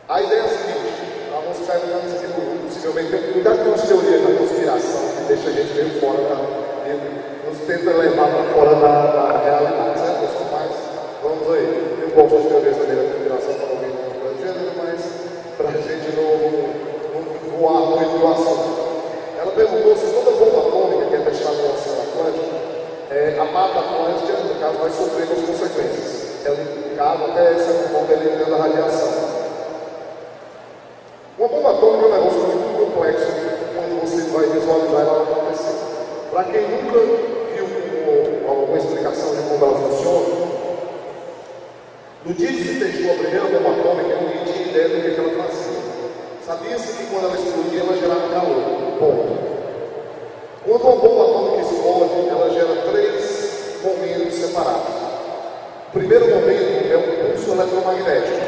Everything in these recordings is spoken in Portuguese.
A ideia é a seguinte, nós vamos perguntando isso aqui por possivelmente, cuidado com as teorias da conspiração que deixa a gente meio fora nos tenta levar para fora da realidade, certo, pessoal? Mas vamos aí, eu gosto das teorias também da conspiração para alguém do gênero, mas para a gente não voar muito do assunto. Ela perguntou se toda bomba atômica que é testada no Oceano Atlântico, a Mata Atlântica, no caso, vai sofrer as consequências. Ela, no caso, até certo ponto, eliminando a radiação. Uma bomba atômica é um negócio muito complexo quando você vai visualizar ela acontecer. Para quem nunca viu alguma explicação de como ela funciona, no dia que se testou a primeira bomba atômica, ninguém tinha ideia do que ela fazia. Sabia-se que quando ela explodia, ela gerava calor. Ponto. Quando uma bomba atômica explode, ela gera 3 momentos separados. O primeiro momento é um pulso eletromagnético,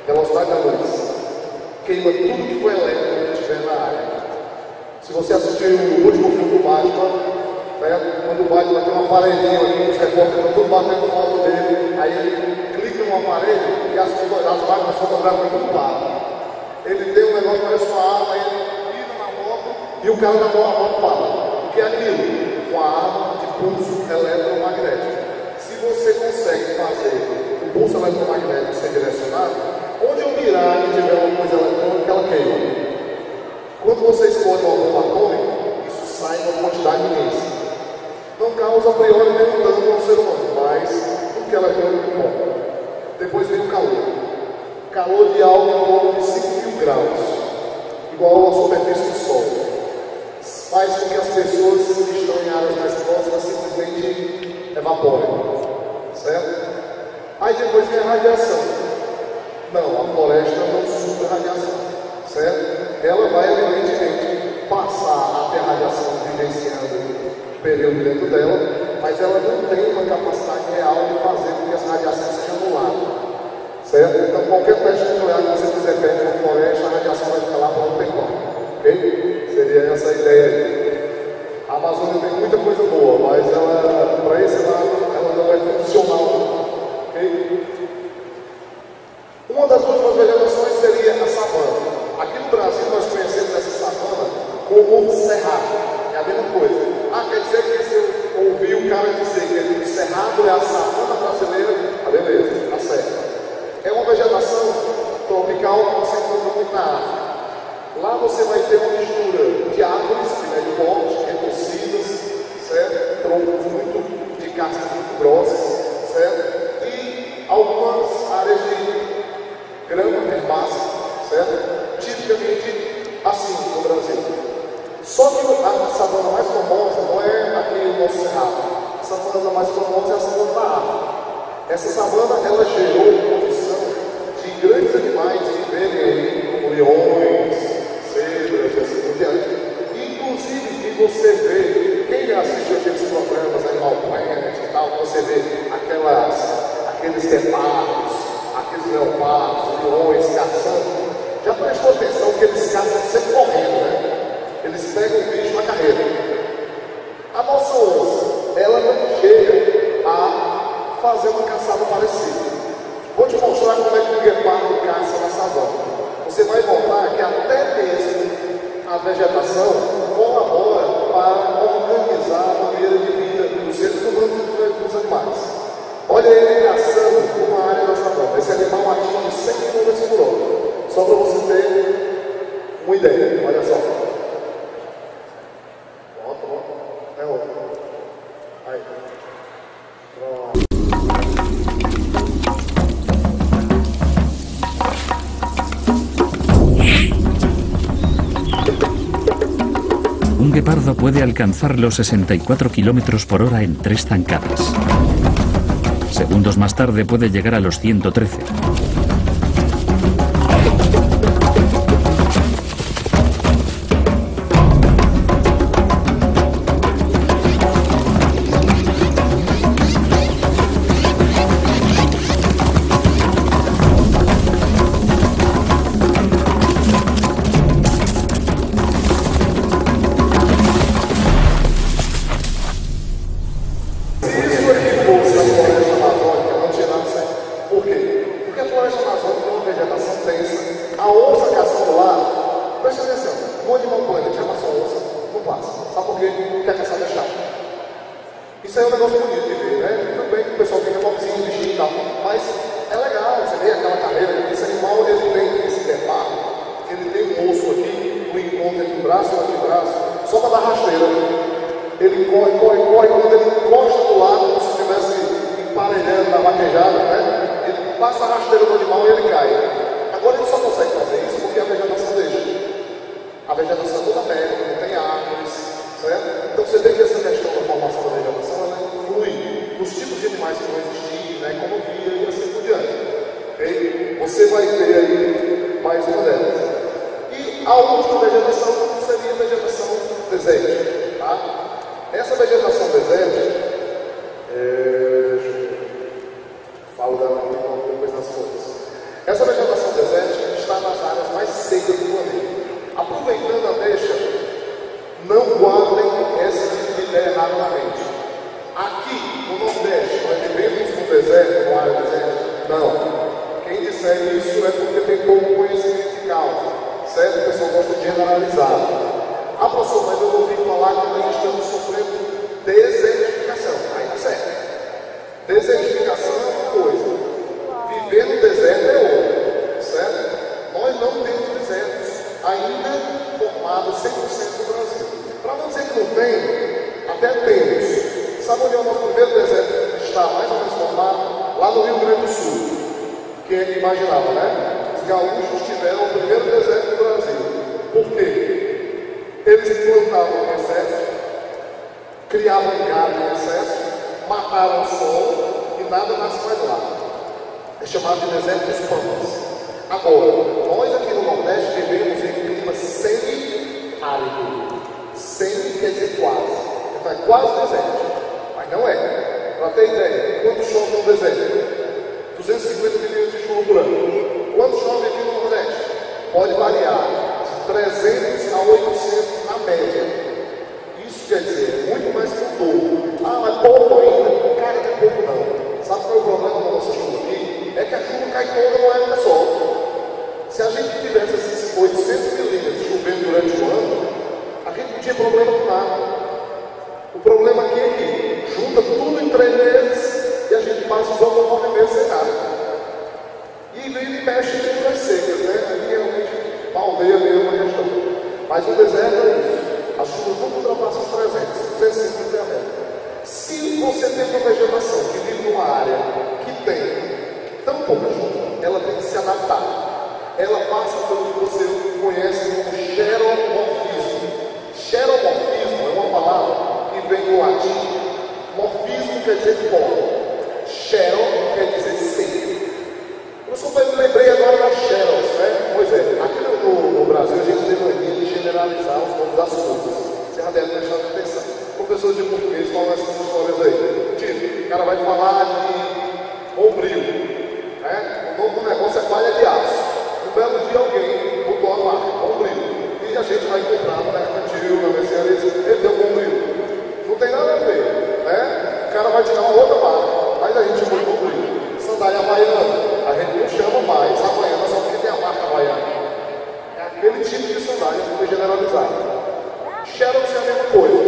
velocidade da luz. Queima tudo que foi elétrico que estiver na área. Se você assistiu o último filme do Batman, quando o Batman tem um aparelhinho ali, os repórteres estão todos batendo foto dele, aí ele clica no aparelho e as máquinas fotográficas tudo param. Ele tem um negócio que parece uma arma, ele vira na moto e o cara da moto para. O que é aquilo? Uma arma de pulso eletromagnético. Se você consegue fazer o pulso eletromagnético ser direcionado, onde eu mirar e tiver uma coisa eletrônica, ela queima. Quando você explode uma bomba atômica, isso sai em uma quantidade imensa. Não causa a priori nenhum dano ao ser humano, mas tudo que é eletrônico é bom. Depois vem o calor. Calor de algo em torno de 5.000 graus, igual à superfície do Sol. Faz com que as pessoas que estão em áreas mais próximas simplesmente evaporem. Certo? Aí depois vem a radiação. Não, a floresta não suga a radiação. Certo? Ela vai, evidentemente, passar até a radiação vivenciando o período dentro dela, mas ela não tem uma capacidade real de fazer com que essa radiação seja anulada. Certo? Então, qualquer teste nuclear que você fizer perto de uma floresta, a radiação vai ficar lá para não ter como. Ok? Seria essa a ideia aí. A Amazônia tem muita coisa boa, mas ela, para esse lado, ela não é funcional. Ok? Uma das últimas vegetações seria a savana. Aqui no Brasil, nós conhecemos essa savana como cerrado. É a mesma coisa. Quer dizer que se eu ouvir o cara dizer que o cerrado é a savana brasileira, beleza, tá certo. É uma vegetação tropical que você encontra muito na África. Lá você vai ter uma mistura de árvores, de médio porte, retorcidas, certo? Troncos muito de cascas muito grossas, certo? E algumas áreas de grama herbácea, certo? Tipicamente assim no Brasil. Só que a savana mais famosa não é aqui no nosso cerrado. A savana mais famosa é a savana da África. Essa savana, ela gerou condição de grandes animais viverem aí, como leões, zebras e assim por diante. Inclusive, de você ver, quem já assistiu aqueles programas, Animal Planet e tal, você vê aqueles guepardos, aqueles leopardos, leões caçando. Já prestou atenção que eles caçam sempre correndo, né? Eles pegam o bicho na carreira. A nossa onça, ela não chega a fazer uma caçada parecida. Vou te mostrar como é que um guepardo caça na savana. Você vai notar que até mesmo a vegetação colabora para organizar a maneira de vida dos seres humanos e dos animais. Olha ele caçando uma área da savana. Esse animal atinge 100 km por hora. Só para você ter uma ideia. Olha só. É outro. Aí. Pronto. Un guepardo puede alcanzar los 64 km por hora en 3 zancadas. Segundos más tarde puede llegar a los 113. Por quê? Porque a floresta só para dar rasteira. Ele corre, quando ele encosta do lado, como se estivesse emparelhando na vaquejada, né? Ele passa a rasteira do animal e ele cai. Agora ele só consegue fazer isso porque a vegetação deixa. A vegetação é toda aberta, não tem árvores, certo? Então você vê que essa questão da formação da vegetação, ela influi nos tipos de animais que vão existir, na economia e assim por diante. Okay? Você vai ter aí mais uma delas. E a última vegetação seria a vegetação desértica. Tá? Essa vegetação desértica, falo dela aqui depois nas fotos. Essa vegetação desértica está nas áreas mais secas do planeta. Aproveitando a deixa, não guardem essa ideia errada na mente. Aqui no Nordeste, nós vivemos no deserto, no área desértica? Não. Quem disser isso é porque tem pouco conhecimento de causa, certo? O pessoal gosta de generalizar. Ah, pastor, mas eu ouvi falar que nós estamos sofrendo desertificação. Aí não serve. Desertificação é uma coisa, viver no deserto é outra, certo? Nós não temos desertos ainda formados 100% do Brasil. Para não dizer que não tem, até temos. Sabe onde é o nosso primeiro deserto que está mais ou menos formado? Lá no Rio Grande do Sul. Quem é que imaginava, né? Os gaúchos tiveram o primeiro deserto do Brasil. Por quê? Eles plantavam em excesso, criavam gado em excesso, mataram o solo e nada nasce mais lá. É chamado de deserto dos Pampas. Agora, nós aqui no Nordeste vivemos em clima semi-árido. Semi quer dizer quase. Então é quase deserto, mas não é. Para ter ideia, quanto chove no deserto? 250 milhões de chuva por ano. Quanto chove aqui no Nordeste? Pode variar de 300 a 800 na média. Isso quer dizer muito mais que o dobro. Ah, mas pouco ainda? Cara, não é pouco não. Sabe qual é o problema da nossa chuva aqui? É que a chuva cai toda numa época só. Se a gente tivesse esses 800 milímetros chovendo durante o ano, a gente não tinha problema com nada. O problema aqui é que junta tudo em 3 meses e a gente passa os outros 9 meses sem nada. E vem e mexe em as secas, né? Aqui realmente baldeia mesmo a questão. Mas o deserto é isso. As chuvas nunca ultrapassam os 300, 150 a média. Se você tem uma vegetação que vive numa área que tem tão pouca chuva, ela tem que se adaptar. Ela passa pelo que você conhece como xeromorfismo. Xeromorfismo é uma palavra que vem do latim. Morfismo quer dizer forma. Xero quer dizer seco. Eu só me lembrei agora da xeros, né? Pois é, aqui no Brasil a gente tem mania de generalizar os nomes das coisas. Você já deve prestar atenção. Professores de português falam essas histórias aí. Tipo, o cara vai falar de bombril, né? O nome do negócio é palha de aço. Um belo dia alguém botou a marca, bombril. E a gente vai comprar no mercantil, na mercearia, ele deu bombril. Não tem nada a ver, né? O cara vai tirar uma outra marca, mas a gente põe bombril. Sandália havaiana, a gente não chama mais havaiana só porque tem a marca havaiana. É aquele tipo de sandália que foi generalizado. Xerox é a mesma coisa.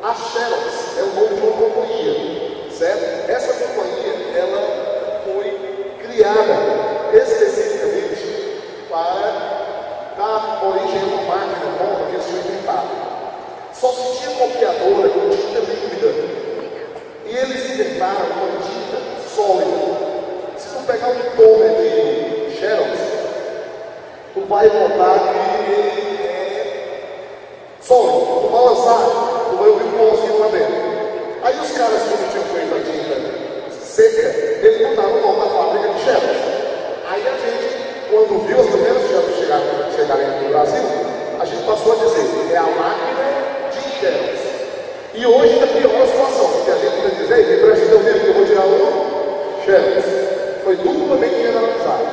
A Xerox é o nome de uma companhia, certo? Essa companhia, ela foi criada especificamente para dar origem a uma máquina nova que eles tinham inventado. Só se tinha copiadora com tinta líquida. E eles inventaram uma tinta sólida. Se tu pegar um toner de Xerox, tu vai notar que ele é sólido. Tu balançar, tu vai ouvir um pãozinho lá dentro. Aí os caras que não tinham feito a tinta seca, eles botaram o nome da fábrica de Xerox. Aí a gente, quando viu as primeiras Xerox chegarem aqui no Brasil, a gente passou a dizer, é a máquina de Xerox. E hoje ainda pior a situação, porque a gente vai dizer, me presta teu livro que eu vou tirar um Xerox. Foi duplamente generalizado.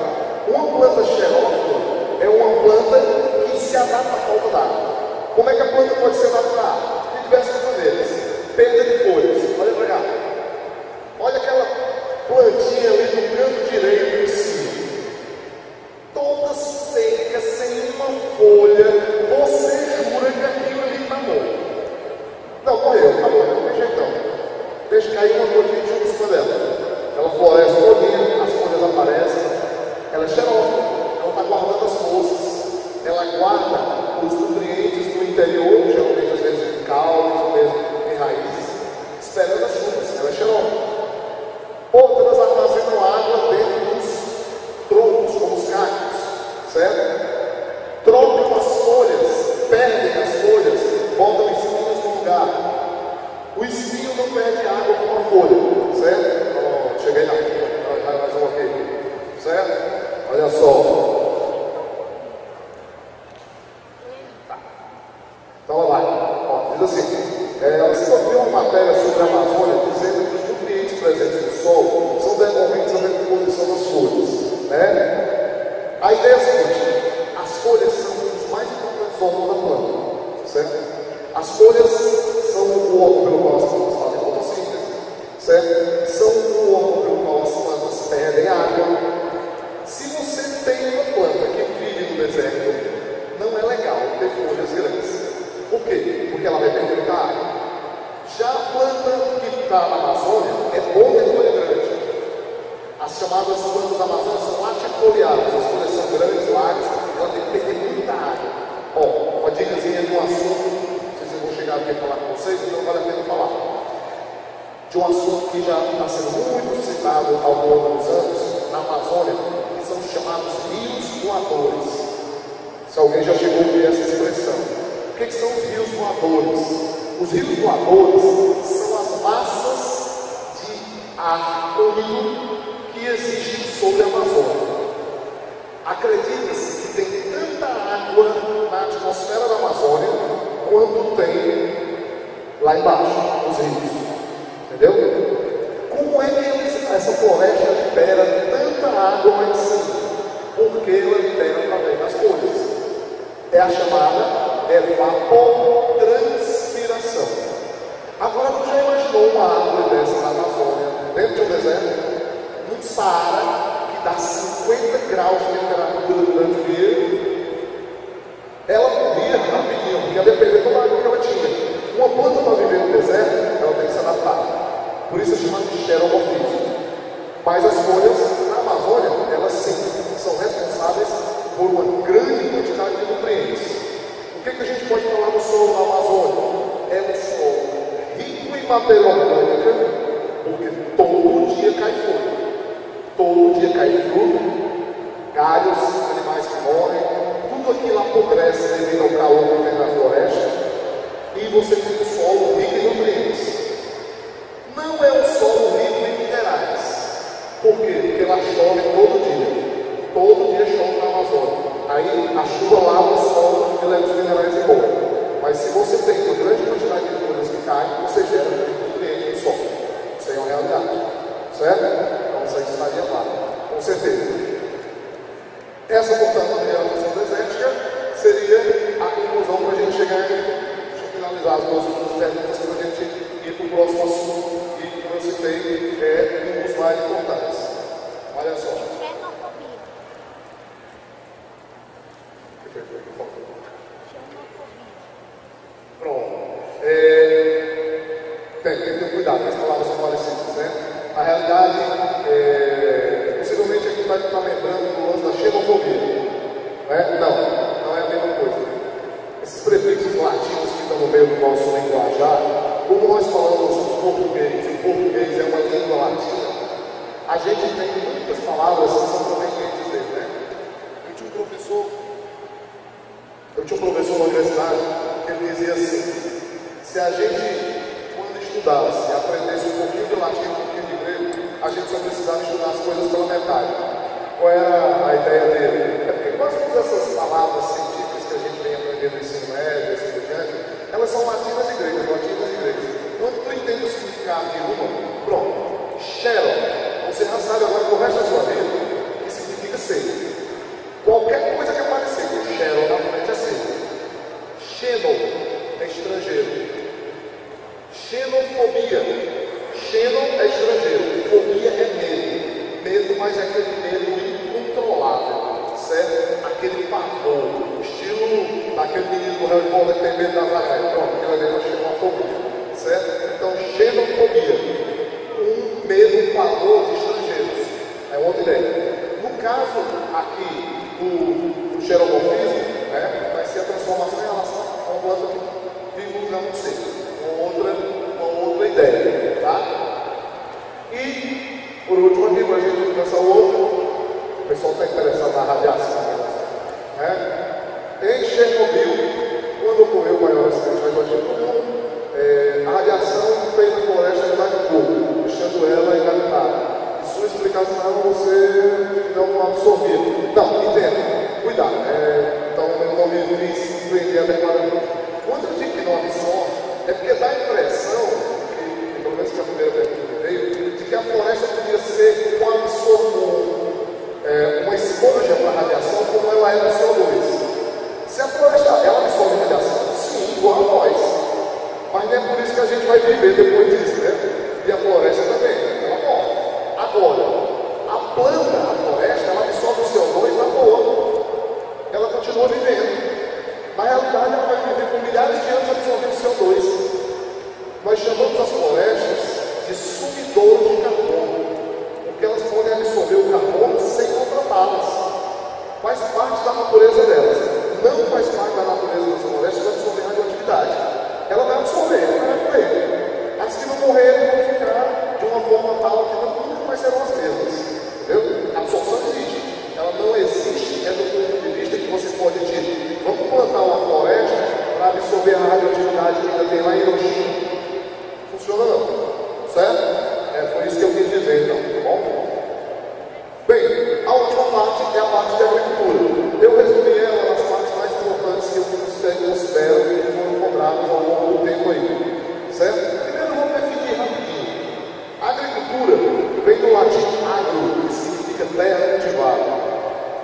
Uma planta xerófila é uma planta que se adapta à falta d'água. Como é que a planta pode se adaptar? De diversas maneiras. Perda de folhas. Olha para cá. Olha aquela plantinha ali no canto direito em cima. Toda seca, sem uma folha. Você jura que aquilo ali está morto. Não, morreu, acabou, não tem jeitão. Deixa cair umas gotinhas de chuva em cima dela. Ela floresce todinha, as folhas aparecem. Ela é xerófila, ela está guardando as forças. Ela guarda os nutrientes do interior certo? Trocam as folhas, perdem as folhas, botam espinhos no lugar. O espinho não perde água como a folha, certo? Oh, cheguei na folha, mais uma aqui, certo? Olha só. Então vai, ó, diz assim, você ouviu uma matéria sobre a Amazônia dizendo que os nutrientes presentes no solo são decorrentes da decomposição das folhas, né? A ideia é a seguinte, as folhas são os mais importantes órgãos da planta, certo? As folhas são o órgão pelo qual as plantas fazem fotossíntese, certo? São o órgão pelo qual as plantas perdem água. Se você tem uma planta que vive no deserto, não é legal ter folhas grandes. Por quê? Porque ela vai perder muita água. Já a planta que está na Amazônia é boa ter folha grande. As chamadas plantas da Amazônia são latifoliadas, as folhas são grandes, largas, ela tem que perder muita água. Ó, uma dicasinha de um assunto, não sei se eu vou chegar aqui a falar com vocês, então vale a pena falar. De um assunto que já está sendo muito citado ao longo dos anos na Amazônia, que são os chamados rios voadores. Se alguém já chegou a ouvir essa expressão. O que são os rios voadores? Os rios voadores são as massas de ar úmido que existem sobre a Amazônia. Acredita-se que tem tanta água na atmosfera da Amazônia quanto tem lá embaixo, nos rios. Entendeu? Como é que essa floresta libera tanta água lá em cima? Porque ela libera através das folhas. É a chamada evapotranspiração. Agora, tu já imaginou uma árvore dessa na Amazônia, dentro de um deserto, num Saara, que dá 50 graus de temperatura durante o dia? Ela morria rapidinho, porque ia depender da água que ela tinha. Uma planta para viver no deserto, ela tem que se adaptar. Por isso é chamado de xeromorfismo. Mas as folhas na Amazônia, elas sim, são responsáveis por uma grande quantidade de nutrientes. O que a gente pode falar do solo da Amazônia? É um solo rico em matéria orgânica, porque todo dia cai folha, todo dia cai fruto, galhos, animais que morrem, tudo aquilo apodrece devido ao calor que tem na floresta, e você tem um solo rico em nutrientes. Não é um solo rico em minerais. Por quê? Porque lá chove todo dia chove na Amazônia. Aí a chuva lava o solo e leva os minerais embora. Mas se você tem uma grande quantidade de folhas que caem, você gera nutrientes no solo. Isso aí é uma realidade. Certo? Então isso aí estaria claro. Com certeza. Essa, portanto, a realização desértica seria a conclusão para a gente chegar aqui. Deixa eu finalizar as duas últimas perguntas para a gente ir para o próximo assunto. E como eu citei, é um dos mais importantes. Olha só. Pronto. Tem que ter cuidado, as palavras são parecidas, né? Na realidade, possivelmente aqui vai estar lembrando do lance da xenofobia. Né? Não é a mesma coisa. Esses prefixos latinos que estão no meio do nosso linguajar, como nós falamos português, e o português é uma língua latina, a gente tem muitas palavras que são provenientes dele, né? Eu tinha um professor na universidade que ele dizia assim: se a gente, quando estudasse, aprendesse um pouquinho de latim, um pouquinho de grego, a gente só precisava estudar as coisas pela metade. Qual era a ideia dele? É porque quase todas essas palavras científicas que a gente vem aprendendo no ensino médio, assim por diante, elas são latinas e gregas. Quando tu entende o significado de uma, pronto, xero, você já sabe agora pro resto da sua vida que significa ser. Qualquer coisa que aparecer com xero na frente é ser. Xeno é estrangeiro. Xenofobia. Xeno é estrangeiro. Fobia é medo. Medo, mas é aquele medo incontrolável, certo? Aquele pavor. Estilo daquele menino do Harry Potter que tem medo das aranhas. Pronto, aquilo ali é uma xenofobia, certo? Então, xenofobia. Um medo, pavor de estrangeiros. É outra ideia. No caso aqui do xeromorfismo, né, vai ser a transformação em relação a uma planta que vive no lugar do ser. Uma outra ideia, tá? E, por último aqui, para a gente começar o outro, o pessoal está interessado na radiação. Em Chernobyl, quando ocorreu o maior acidente radioativo do mundo, a radiação fez a floresta mudar de cor, deixando ela inabitável. E sua explicação você não absorveu. Não, entenda, cuidado. Então eu não me fiz compreender adequadamente. Quando eu digo que não absorve, é porque dá a impressão, que pelo menos que a primeira pergunta que veio, de que a floresta podia ser uma esponja para a radiação, como ela é no CO2. Se a floresta ela absorve radiação, sim, igual a nós. Mas não é por isso que a gente vai viver depois disso, né? E a floresta também, ela morre. Agora, a planta, a floresta, ela absorve o CO2 na boa. Ela continua vivendo. Na realidade, ela vai viver por milhares de anos absorvendo CO2. Nós chamamos as florestas de sumidouros de carbono, porque elas podem absorver o carbono sem contratá-las. Faz parte da natureza delas. Não faz parte da natureza das florestas absorver radioatividade. Ela vai absorver, ela vai morrer. As que não morrerem vão ficar de uma forma tal que nunca mais serão as mesmas. Entendeu? A absorção existe. Ela não existe, é do ponto de vista que você pode dizer, vamos plantar uma floresta para absorver a radioatividade que ainda tem lá em Hiroshima. Funciona não, certo? Foi isso que eu quis dizer então, tá bom? Bem, a última parte é a parte da agricultura. Eu resumi ela nas partes mais importantes que eu considero que foram encontradas ao longo do tempo aí, certo? Primeiro vamos definir rapidinho. A agricultura vem do latim agro, que significa terra cultivada.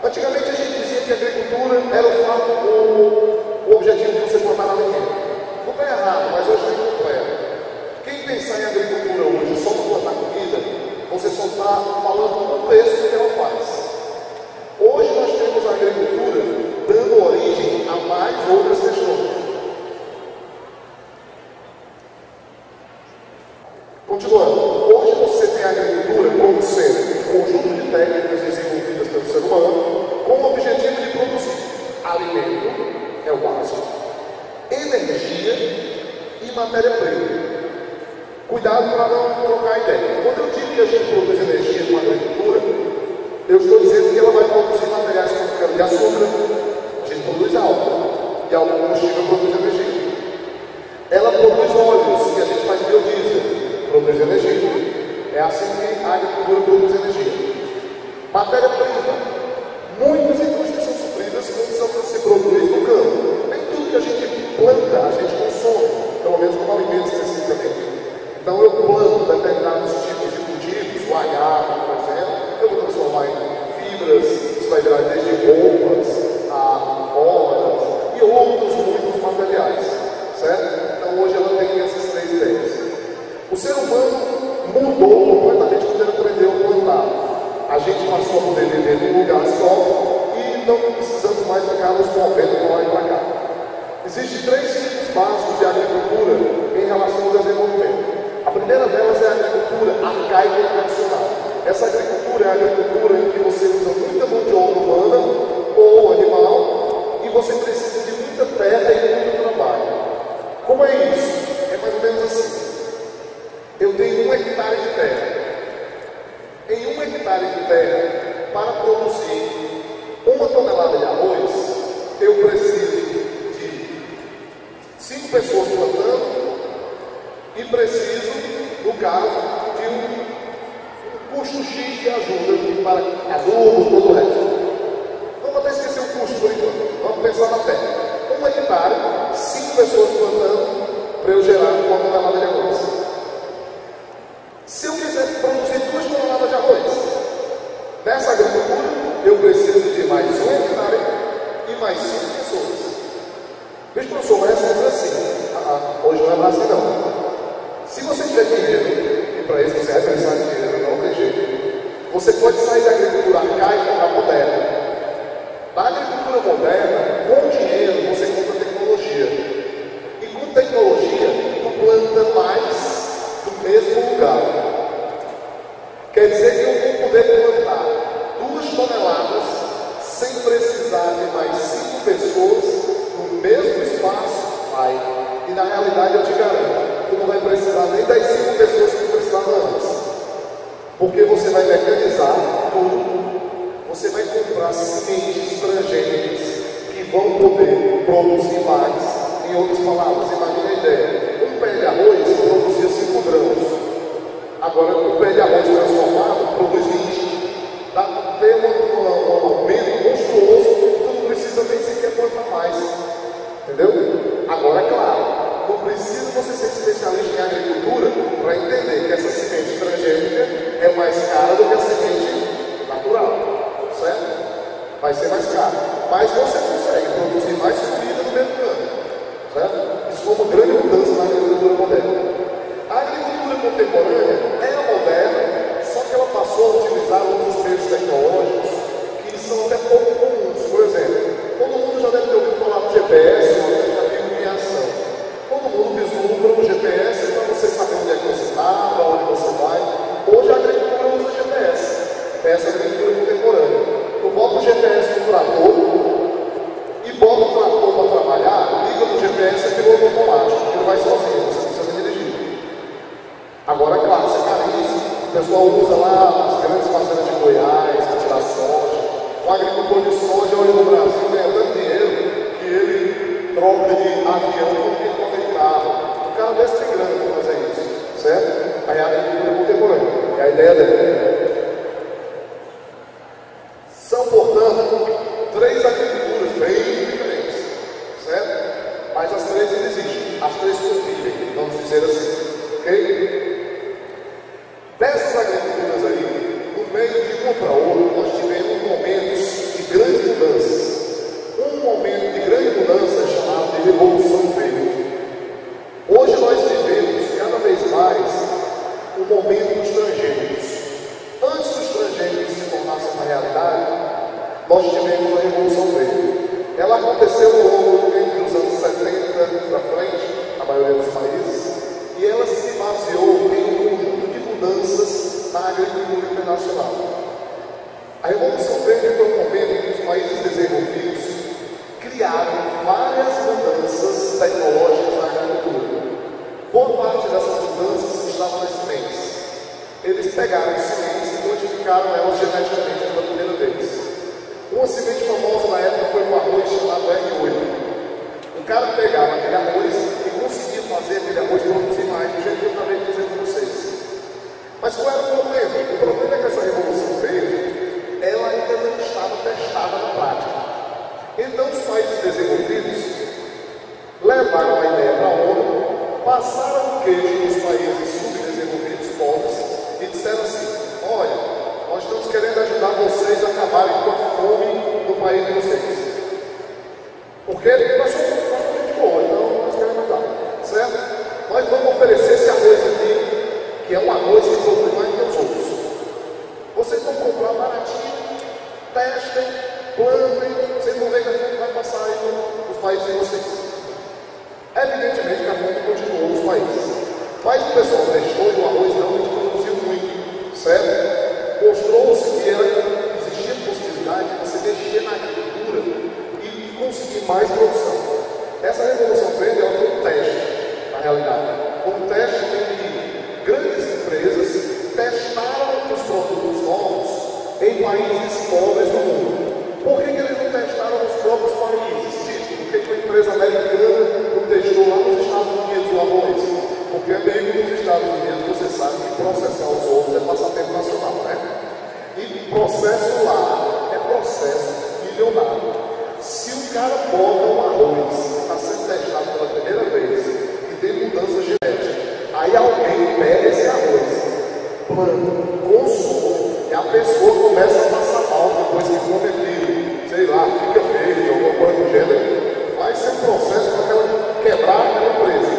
Antigamente a gente dizia que a agricultura era o objetivo de você plantar alimento. Não está errado, mas hoje é incompleto. Quem pensar em agricultura hoje só para plantar comida, você só está falando um terço do que ela faz. Hoje nós temos a agricultura dando origem a mais outras questões. Continuando, hoje você tem a agricultura como sendo um conjunto de técnicas desenvolvidas pelo ser humano com o objetivo de produzir alimento, é o básico, energia e matéria-prima. Cuidado para não trocar ideia. Quando eu digo que a gente produz energia com a agricultura, eu estou dizendo que ela vai produzir materiais como cana de açúcar, a gente produz álcool, e álcool combustível produz energia. Ela produz óleos, e a gente faz biodiesel, produz energia. É assim que a agricultura produz energia. Matéria-prima. Muitas indústrias são supridas quando se produz no campo. Nem tudo que a gente planta, a gente consome, pelo menos como alimento especificamente. Então eu planto determinados tipos de cultivos, o agave, por exemplo, eu vou transformar em fibras, isso vai virar desde roupas, a cordas e outros muitos materiais, certo? Então hoje ela tem essas três ideias. O ser humano mudou completamente quando ele aprendeu a plantar. A gente passou a poder viver num lugar só e não precisamos mais ficar nos movendo para lá e para cá. Existem três tipos básicos de agricultura em relação ao desenvolvimento. A primeira delas é a agricultura arcaica e tradicional. Essa agricultura é a agricultura em que você usa muita mão de obra humana ou animal e você precisa de muita terra e muito trabalho. Como é isso? É mais ou menos assim. Eu tenho 1 hectare de terra. Em 1 hectare de terra, para produzir 1 tonelada de arroz, eu preciso de 5 pessoas plantando e preciso, no caso, de um custo X de ajuda para adubo, todo o resto. Vamos até esquecer o custo por enquanto. Vamos pensar na terra. 1 hectare, 5 pessoas plantando para eu gerar 1 tonelada de arroz. Se eu quiser produzir 2 toneladas de arroz, nessa agricultura eu preciso de mais 1 hectare e mais 5 pessoas. Veja, professor, mas é assim. Hoje não é assim não. Se você tiver dinheiro, e para isso você vai pensar em dinheiro, não tem jeito, você pode sair da agricultura arcaica para a moderna. Na agricultura moderna, com dinheiro você compra tecnologia. E com tecnologia, tu planta mais no mesmo lugar. Quer dizer que eu vou poder plantar 2 toneladas sem precisar de mais 5 pessoas no mesmo espaço. E na realidade eu te garanto, tu não vai precisar nem das 5 pessoas que tu precisava antes. Porque você vai mecanizar tudo. Você vai comprar sementes transgênicas vão poder produzir mais. Em outras palavras, imagine a ideia: um pé de arroz produzia 5 grãos, agora um pé de arroz transformado produz 20. Dá para ter um aumento monstruoso, tu não precisa nem sequer plantar mais. Entendeu? Agora, é claro, não precisa você ser especialista em agricultura para entender que essa semente transgênica é mais cara do que a semente natural, certo? Vai ser mais cara, mas você consegue produzir mais comida no mesmo campo, certo? Isso foi uma grande mudança na agricultura moderna. A agricultura contemporânea é moderna, só que ela passou a utilizar outros meios tecnológicos que são até pouco comuns. Por exemplo, todo mundo já deve ter ouvido falar do GPS, ou já viu em ação. Todo mundo vislumbra o GPS para você saber onde é que você está, para onde você vai. Hoje a agricultura usa GPS. Essa é a agricultura contemporânea. Tu bota o GPS no trator e bota o trator para trabalhar, liga no GPS e piloto automático. Ele vai sozinho, você não precisa dirigir. Agora, é claro, você caríssimo. O pessoal usa lá as grandes fazendas de Goiás para tirar soja. O agricultor de soja hoje no Brasil ganha tanto dinheiro que ele troca de avião porque troca de carro. O cara desse tem grana para fazer isso, certo? Aí a agricultura contemporânea, é a ideia dele. São, portanto, 3 agriculturas bem diferentes, certo? Mas as 3 existem, as 3 convivem, vamos dizer assim, ok? Dessas agriculturas aí, no meio de uma para outra, nós tivemos momentos de grandes mudanças. Um momento de grande mudança é chamado de Revolução Verde. Hoje nós vivemos, cada vez mais, o momento dos transgênicos. Antes dos transgênicos se tornassem uma realidade, nós tivemos a Revolução Verde. Ela aconteceu ao longo entre os anos 70 para frente, na maioria dos países, e ela se baseou em um conjunto de mudanças na agricultura internacional. A Revolução Verde foi um momento em que os países desenvolvidos criaram várias mudanças tecnológicas na agricultura. Boa parte dessas mudanças estavam nas sementes. Eles pegaram sementes e modificaram elas geneticamente pela primeira vez. Uma semente famosa na época foi um arroz chamado R8. O cara pegava aquele arroz e conseguia fazer aquele arroz produzir mais, do jeito que eu acabei de dizer para vocês. Mas qual era o problema? O problema é que essa Revolução Verde, ela ainda não estava testada na prática. Então os países desenvolvidos levaram a ideia para a ONU, passaram o queijo nos países subdesenvolvidos, pobres, e disseram assim: olha, nós estamos querendo ajudar vocês a acabarem com a fome no país de vocês. Porque nós somos gente boa, então nós queremos ajudar, certo? Nós vamos oferecer esse arroz aqui, que é um arroz que produz mais que os outros. Vocês vão comprar baratinho, testem, plantem, vocês vão ver que a fome vai passar aí nos países de vocês. Evidentemente que a fome continuou nos países, mas o pessoal testou e o arroz realmente produziu muito, certo? Mostrou-se que existia a possibilidade de você mexer na agricultura e conseguir mais produção. Essa Revolução Verde foi um teste, na realidade. Foi um teste em que grandes empresas testaram os produtos novos em países pobres do mundo. Por que eles não testaram nos próprios países? Tipo, por que uma empresa americana não testou lá nos Estados Unidos o arroz? Porque mesmo nos Estados Unidos você sabe que processar os ovos é passatempo nacional, né? E processo lá é processo milionário. Se o cara bota um arroz que está sendo testado pela primeira vez, que tem mudança genética, aí alguém pega esse arroz, planta, consome, e a pessoa começa a passar mal depois que come aquilo, sei lá, fica verde, alguma coisa do gênero, vai ser um processo para ela quebrar aquela empresa.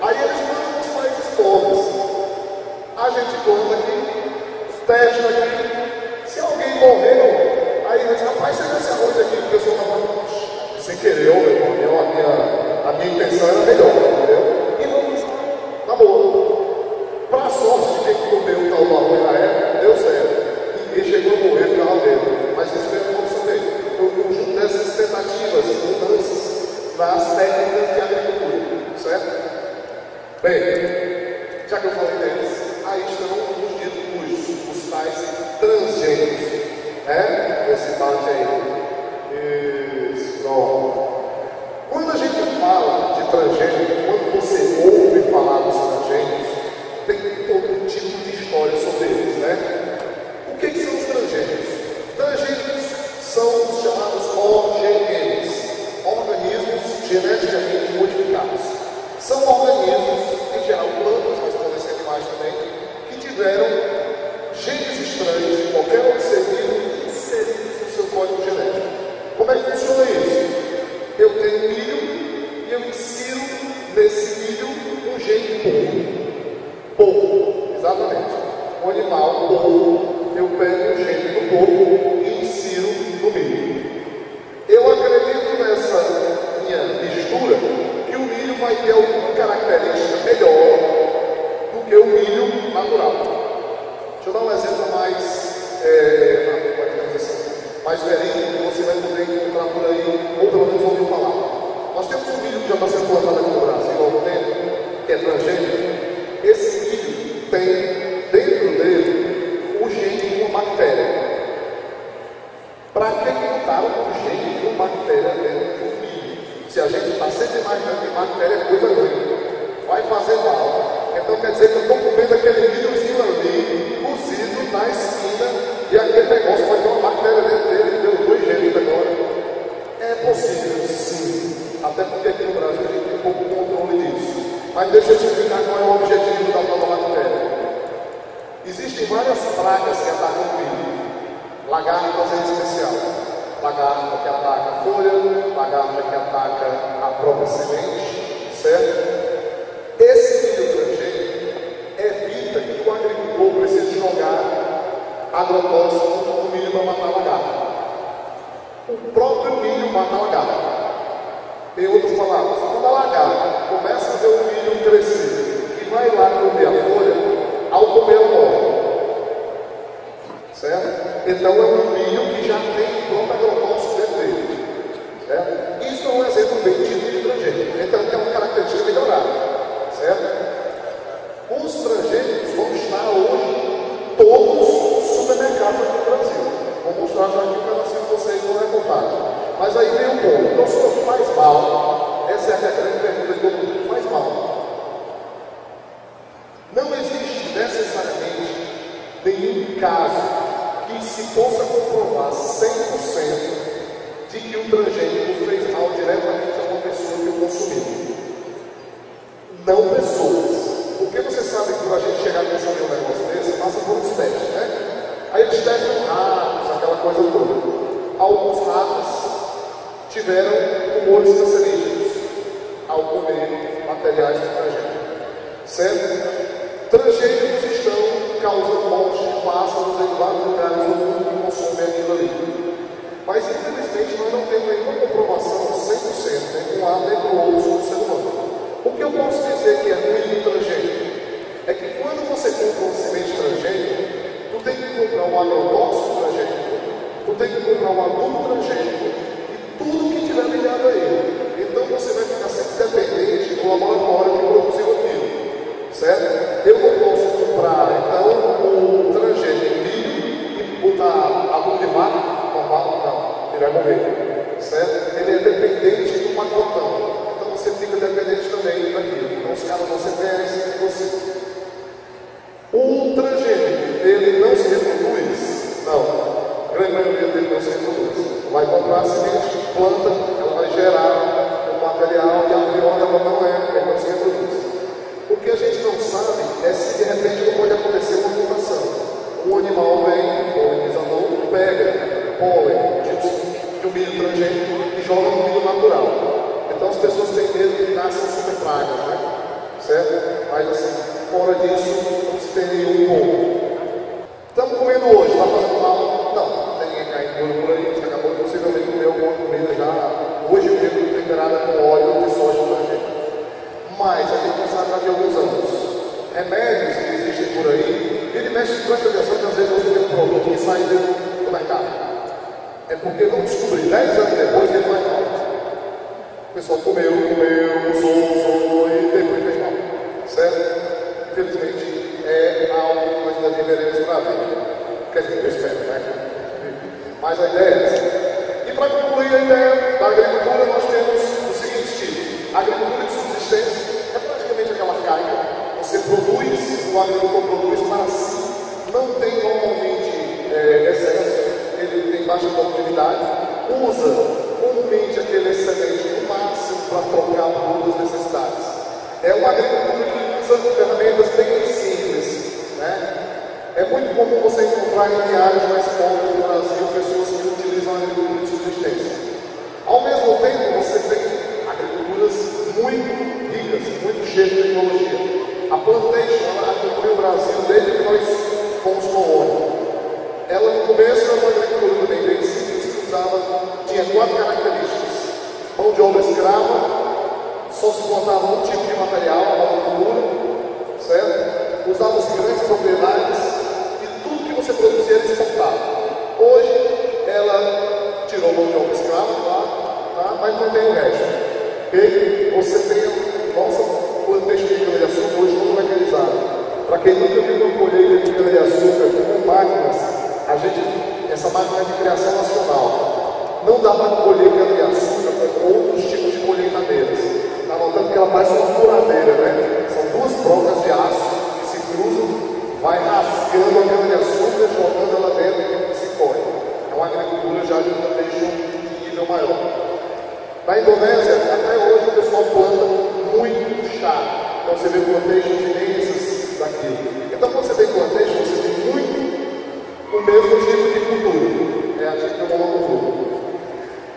Aí eles mandam para os países pobres. A gente planta aqui, testa aqui. Se alguém morreu, aí eles dizem: rapaz, você vê esse arroz aqui que o pessoal está falando, sem querer, meu irmão, a minha intenção era melhor, entendeu? E vamos usar na boa. Para a sorte de quem comeu o tal do arroz na época, deu certo. Ninguém chegou a morrer por causa dele. Mas isso foi a evolução dele. Foi um conjunto dessas tentativas, mudanças nas técnicas de agricultura, certo? Bem, já que eu falei deles, aí estão os ditos cujos, os tais transgênicos, né? Esse bate aí. Isso, pronto. transgênico, quando você ouve falar dos transgênicos, tem todo tipo de história sobre eles, né? O que são os transgênicos? Transgênicos são os chamados OGMs, organismos geneticamente modificados. São organismos, em geral plantas, mas podem ser animais também, que tiveram genes estranhos de qualquer outro ser vivo inseridos no seu código genético. Como é que funciona isso? Eu tenho milho e eu insiro nesse milho um gene porco. Exatamente. Um animal porco, eu pego o gene do porco e insiro no milho. Eu acredito nessa minha mistura que o milho vai ter alguma característica melhor do que o milho natural. Deixa eu dar um exemplo mais verídico, que você vai poder encontrar por aí, ou pelo menos ouvir falar. Nós temos um milho que já está sendo plantado aqui no Brasil há algum tempo, que é transgênico. Esse milho tem dentro dele o gene de uma bactéria. Para que botar o gene de uma bactéria dentro do milho? Se a gente está sempre imaginando que bactéria é coisa ruim, vai fazer mal. Então quer dizer que eu estou comendo aquele milhozinho ali, cozido na esquina, e aquele negócio vai ter uma bactéria dentro dele, eu estou ingerindo agora. É possível, sim. Até porque aqui no Brasil a gente tem pouco controle disso. Mas deixa eu explicar qual é o objetivo da tal bactéria. Existem várias pragas que atacam o milho. Lagartas em especial. Lagarta que ataca a folha, lagarta que ataca a própria semente, certo? Esse milho transgênico evita que o agricultor precise jogar agrotóxico no milho para matar a lagarta. O próprio milho mata a lagarta. Em outras palavras, quando a lagarta começa a ver o milho crescer e vai lá comer a folha, ao comer ela morre. Certo? Então é um milho que já tem pronto agrotóxico dentro dele. Certo? Isso é um exemplo bem de milho transgênico. Então tem uma característica melhorada. Certo? Os transgênicos vão estar hoje todos os supermercados aqui no Brasil. Vou mostrar já aqui um pedacinho para vocês no reportagem. Mas aí vem um ponto. Não só faz mal. Essa é a grande pergunta de todo mundo. Faz mal. Não existe necessariamente nenhum caso que se possa comprovar 100% de que o transgênico fez mal diretamente a uma pessoa que o consumiu. Não pessoas. Porque você sabe que para a gente chegar a consumir um negócio desse, passa por uns testes, né? Aí eles testam ratos, aquela coisa toda. Alguns ratos tiveram tumores cancerígenos ao comer materiais de transgênico. Certo? Transgênicos estão causando morte de pássaros em vários lugares do mundo que consomem aquilo ali. Mas infelizmente nós não temos nenhuma comprovação 100% nem um lado nem do outro do ser humano. O que eu posso dizer que é ruim do transgênico é que quando você compra um semente transgênico, tu tem que comprar um agrotóxico transgênico, tu tem que comprar um adubo transgênico e tudo que tiver ligado a ele. Então você vai ficar sempre dependente do laboratório que produziu aquilo. Certo? Eu não posso comprar então um transgênico milho e botar adubo de vaca normal? Não, ele vai morrer. Certo? Ele é dependente do pacotão. Então você fica dependente também daquilo. Então os caras vão ser PRS de você. O transgênico, ele não se reproduz? Não. A grande maioria dele não se reproduz. Vai comprar a semente, planta, ela vai gerar um material e a priori ela não é, ele não se reproduz. O que a gente não sabe é se de repente não pode acontecer uma mutação. Um animal vem, polinizador, pega pólen de um milho transgênico e joga no milho natural. Então as pessoas têm medo que nasçam super pragas, né? Certo? Mas assim, fora disso, não se tem nenhum ponto. Estamos comendo hoje, está fazendo mal? Não, não tem ninguém caindo por aí, você acabou de possivelmente comer alguma comida já hoje mesmo temperada com óleo de soja transgênico. Mas a gente não sabe daqui a alguns anos. Remédios que existem por aí, ele mexe com essa atenção que às vezes você tem um produto que sai do mercado. É porque vamos descobrir 10 anos depois que ele faz mal. O pessoal comeu, usou e depois fez mal. Certo? Infelizmente é algo que nós ainda deveremos para ver. Quer dizer, eu espero, né? Mas a ideia é essa. E para concluir a ideia da agricultura, nós temos os seguintes tipos: agricultura de subsistência o agricultor produz para si, não tem normalmente excesso, ele tem baixa produtividade, usa comumente aquele excedente no máximo para trocar por necessidades. É uma agricultura que usa ferramentas bem simples, né? É muito comum você encontrar em áreas mais pobres do Brasil pessoas que utilizam a agricultura de subsistência. Ao mesmo tempo, você tem agriculturas muito ricas, muito cheias de tecnologia. A Plantation, ela acompanha o Brasil desde que nós fomos colônia. Ela, no começo, era uma agricultura também bem simples, que tinha 4 características. Mão de obra escrava, só se botava um tipo de material, a agricultura, certo? Usava-se grandes propriedades e tudo que você produzia era exportado. Hoje, ela tirou mão de obra escrava, tá? Mas não tem o resto. Okay? Você tem a nossa plantation de cana-de-açúcar hoje todo mecanizado. Para quem nunca viu uma colheita de cana-de-açúcar com máquinas, essa máquina é de criação nacional. Não dá para colher cana-de-açúcar com outros tipos de colheitadeiras. Está notando que ela parece uma furadeira, né? São 2 brocas de aço que se cruzam, vai rasgando a cana-de-açúcar, jogando ela dentro e se colhe. É uma agricultura já de plantation de nível maior. Na Indonésia, até hoje, o pessoal planta muito chá. Então você vê plantation imensas daquilo. Então quando você tem plantation, você tem muito o mesmo tipo de cultura. É a tipo de monocultura.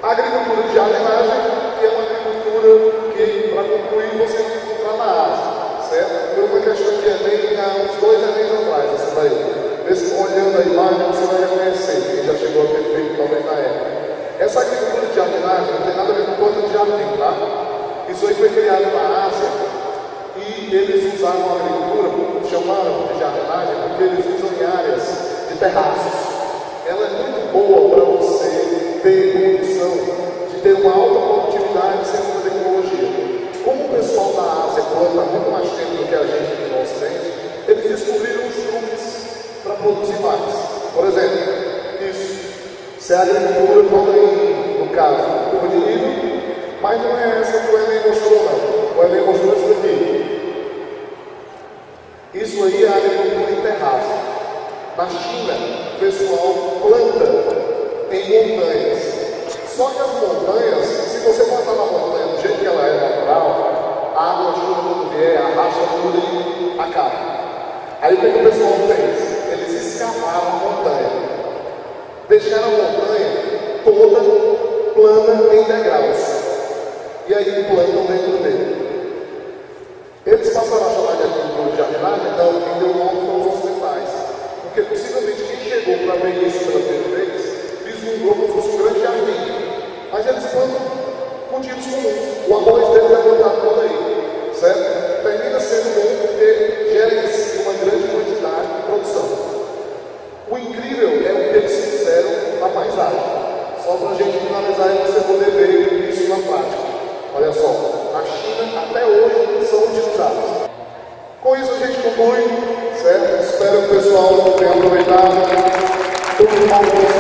A agricultura de jardinagem, que é uma agricultura que, para concluir, você vai encontrar na Ásia, certo? Foi uma questão de Enem há uns 2 anos atrás, essa daí. Olhando a imagem, você vai reconhecer, quem já chegou a ter feito talvez na época. Essa agricultura de jardinagem não tem nada a ver com planta de jardim, tá? Isso aí foi criado na Ásia e eles usaram a agricultura, chamaram de jardinagem, porque eles usam em áreas de terraços. Ela é muito boa para você ter condição de ter uma alta produtividade sem muita tecnologia. Como o pessoal da Ásia planta há muito mais tempo do que a gente aqui no Ocidente, eles descobriram os truques para produzir mais. Por exemplo, isso. Se a agricultura põe, no caso, curva de nível, mas não é essa que o Enem mostrou, não. O Enem mostrou isso daqui. Isso aí é a agricultura em terraço. Na China, o pessoal planta em montanhas. Só que as montanhas, se você plantar na montanha do jeito que ela é natural, a água, a chuva quando vier, arrasta tudo e acaba. Aí o que o pessoal fez? Eles escavaram a montanha. Deixaram a montanha toda plana em degraus. E aí plantam dentro dele. Eles passaram a chamar de agricultura de jardinagem? Não, quem deu o nome foram os ocidentais. Porque possivelmente quem chegou para ver isso pela primeira vez, vislumbrou como se fosse um grande jardim. Mas eles plantam cultivos comuns. O arroz deles é plantado todo aí. Certo? Termina sendo bom porque gera em si uma grande quantidade de produção. O incrível é o que eles fizeram na paisagem. Só para a gente finalizar e você poder ver isso na prática. Olha só, na China até hoje são utilizados. Com isso a gente conclui, certo? Espero que o pessoal tenha aproveitado. Todo mundo